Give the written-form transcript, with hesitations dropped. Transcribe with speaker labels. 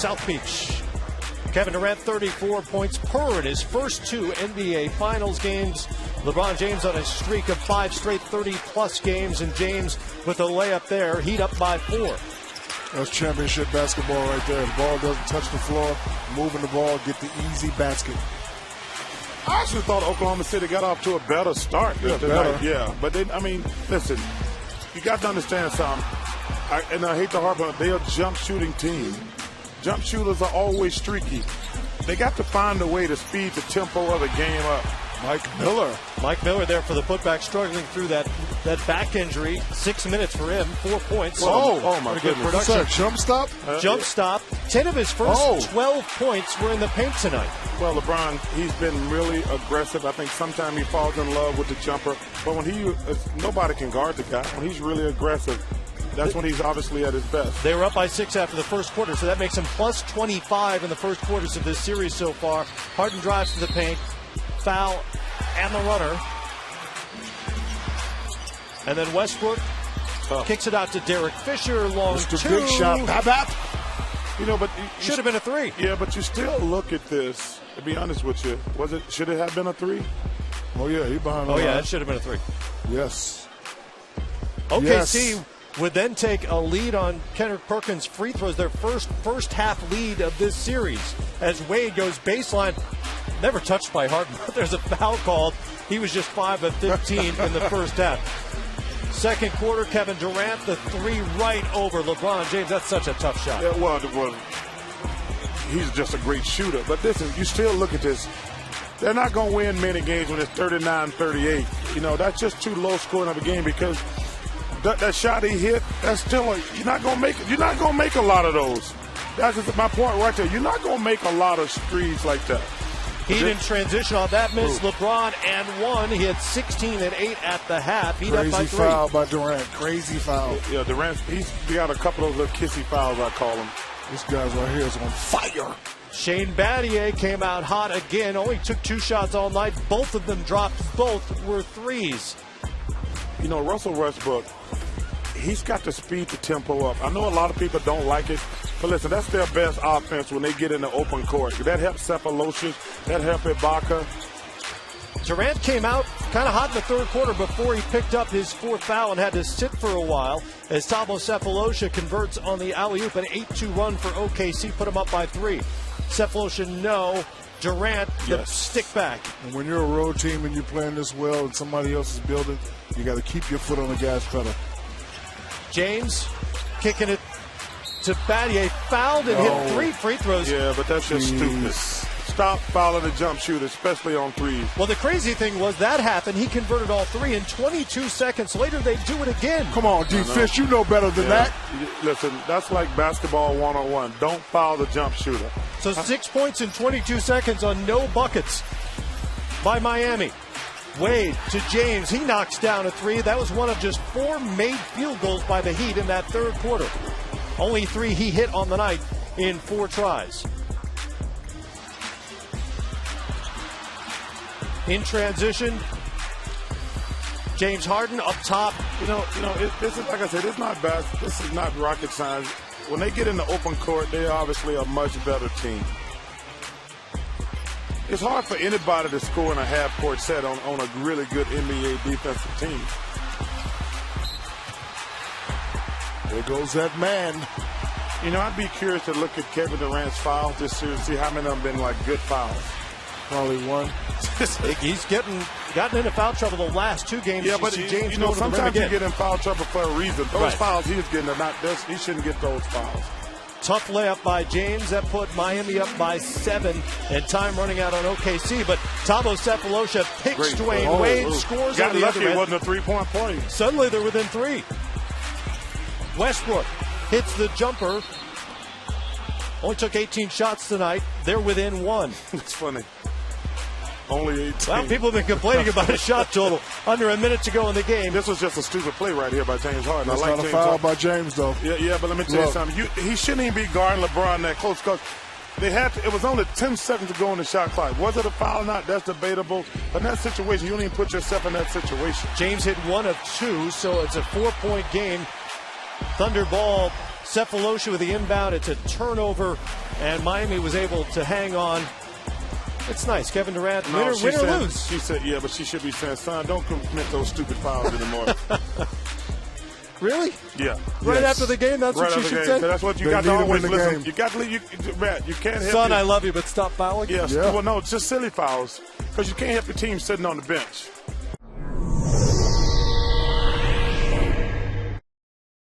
Speaker 1: South Beach. Kevin Durant, 34 points per in his first 2 NBA Finals games. LeBron James on a streak of 5 straight 30-plus games, and James with a layup there, Heat up by 4.
Speaker 2: That's championship basketball right there. The ball doesn't touch the floor, moving the ball, get the easy basket.
Speaker 3: I actually thought Oklahoma City got off to a better start tonight. Yeah, but then, I mean, listen, you got to understand something. And I hate to harp on it, they're a jump shooting team. Jump shooters are always streaky. They got to find a way to speed the tempo of the game up.
Speaker 1: Mike Miller there for the putback, struggling through that back injury. 6 minutes for him, 4 points.
Speaker 3: Oh my goodness.
Speaker 2: What's that, jump stop?
Speaker 1: Jump stop. 10 of his first 12 points were in the paint tonight.
Speaker 3: Well, LeBron, he's been really aggressive. I think sometimes he falls in love with the jumper. But when nobody can guard the guy. When he's really aggressive, that's when he's obviously at his best.
Speaker 1: They were up by 6 after the first quarter, so that makes him plus 25 in the first quarters of this series so far. Harden drives to the paint, foul, and the runner. And then Westbrook kicks it out to Derek Fisher, long
Speaker 2: Mr.
Speaker 1: 2.
Speaker 2: Big shot, Bap.
Speaker 3: You know, but
Speaker 1: should have been a 3.
Speaker 3: Yeah, but you still look at this. To be honest with you, should it have been a 3?
Speaker 2: Oh yeah, he behind the line.
Speaker 1: Yeah, it should have been a 3.
Speaker 2: Yes.
Speaker 1: OKC would then take a lead on Kendrick Perkins' free throws, their first half lead of this series, as Wade goes baseline. Never touched by Harden, but there's a foul called. He was just 5 of 15 in the first half. Second quarter, Kevin Durant, the 3 right over LeBron James. That's such a tough shot.
Speaker 3: Yeah, well, he's just a great shooter. But listen, you still look at this. They're not going to win many games when it's 39-38. You know, that's just too low scoring of a game because that shot he hit, that's still you're not going to make it. You're not going to make a lot of those. That's just my point right there. You're not going to make a lot of threes like that.
Speaker 1: Heat in transition on that miss. LeBron and 1. He had 16 and 8 at the half. Heat up by 3.
Speaker 2: Crazy foul by Durant. Crazy foul.
Speaker 3: Yeah, Durant, he's got a couple of little kissy fouls, I call them.
Speaker 2: This guy right here is on fire.
Speaker 1: Shane Battier came out hot again. Only took 2 shots all night. Both of them dropped. Both were 3s.
Speaker 3: You know, Russell Westbrook, he's got to speed the tempo up. I know a lot of people don't like it, but listen, that's their best offense when they get in the open court. That helps Cephalosius. That helps Ibaka.
Speaker 1: Durant came out kind of hot in the third quarter before he picked up his 4th foul and had to sit for a while as Thabo Cephalosha converts on the alley-oop. An 8-2 run for OKC put him up by 3. Cephalosha, no. Durant, the stick back.
Speaker 2: And when you're a road team and you're playing this well and somebody else is building, you got to keep your foot on the gas pedal.
Speaker 1: James kicking it to Battier, fouled and hit 3 free throws.
Speaker 3: Yeah, but that's just stupid. Stop fouling the jump shooter, especially on 3s.
Speaker 1: Well, the crazy thing was that happened. He converted all 3, and 22 seconds later, they do it again.
Speaker 2: Come on, D-Fish, you know better than that.
Speaker 3: Listen, that's like basketball 101. Don't foul the jump shooter.
Speaker 1: So 6 points in 22 seconds on no buckets by Miami. Wade to James. He knocks down a 3. That was one of just 4 made field goals by the Heat in that third quarter. Only 3 he hit on the night in 4 tries. In transition, James Harden up top.
Speaker 3: This is, like I said, it's not bad. This is not rocket science. When they get in the open court, they're obviously a much better team. It's hard for anybody to score in a half-court set on a really good NBA defensive team.
Speaker 2: There goes that man.
Speaker 3: You know, I'd be curious to look at Kevin Durant's fouls this year and see how many of them been like good fouls.
Speaker 2: Probably 1.
Speaker 1: He's gotten into foul trouble the last 2 games.
Speaker 3: Yeah, but
Speaker 1: James,
Speaker 3: sometimes you get in foul trouble for a reason. Those fouls he's getting are not this. He shouldn't get those fouls.
Speaker 1: Tough layup by James. That put Miami up by 7, and time running out on OKC. But Thabo Cephalosha picks Dwayne Wade, scores on the other end.
Speaker 3: It wasn't a 3-point play.
Speaker 1: Suddenly they're within 3. Westbrook hits the jumper. Only took 18 shots tonight. They're within 1.
Speaker 3: It's funny. Only 18.
Speaker 1: Well, people have been complaining about his shot total. Under a minute to go in the game.
Speaker 3: This was just a stupid play right here by James Harden.
Speaker 2: That's not a foul by James, though.
Speaker 3: Yeah, but let me tell you something. He shouldn't even be guarding LeBron that close because it was only 10 seconds to go in the shot clock. Was it a foul or not? That's debatable. But in that situation, you don't even put yourself in that situation.
Speaker 1: James hit 1 of 2, so it's a 4-point game. Thunder ball. Cephalosha with the inbound. It's a turnover and Miami was able to hang on. It's nice. Kevin Durant,
Speaker 3: No,
Speaker 1: win or lose.
Speaker 3: She said, yeah, but she should be saying, son, don't commit those stupid fouls anymore.
Speaker 1: Really?
Speaker 3: Yeah.
Speaker 1: Right after the game, that's what she should say?
Speaker 3: That's what you
Speaker 2: They
Speaker 3: got to
Speaker 2: need to
Speaker 3: always
Speaker 2: win the
Speaker 3: listen.
Speaker 2: game.
Speaker 3: You got to leave. Matt, you can't help
Speaker 1: Son,
Speaker 3: your-
Speaker 1: I love you, but stop fouling.
Speaker 3: Yes.
Speaker 2: Yeah.
Speaker 3: Well, no, it's just silly fouls because you can't help your team sitting on the bench.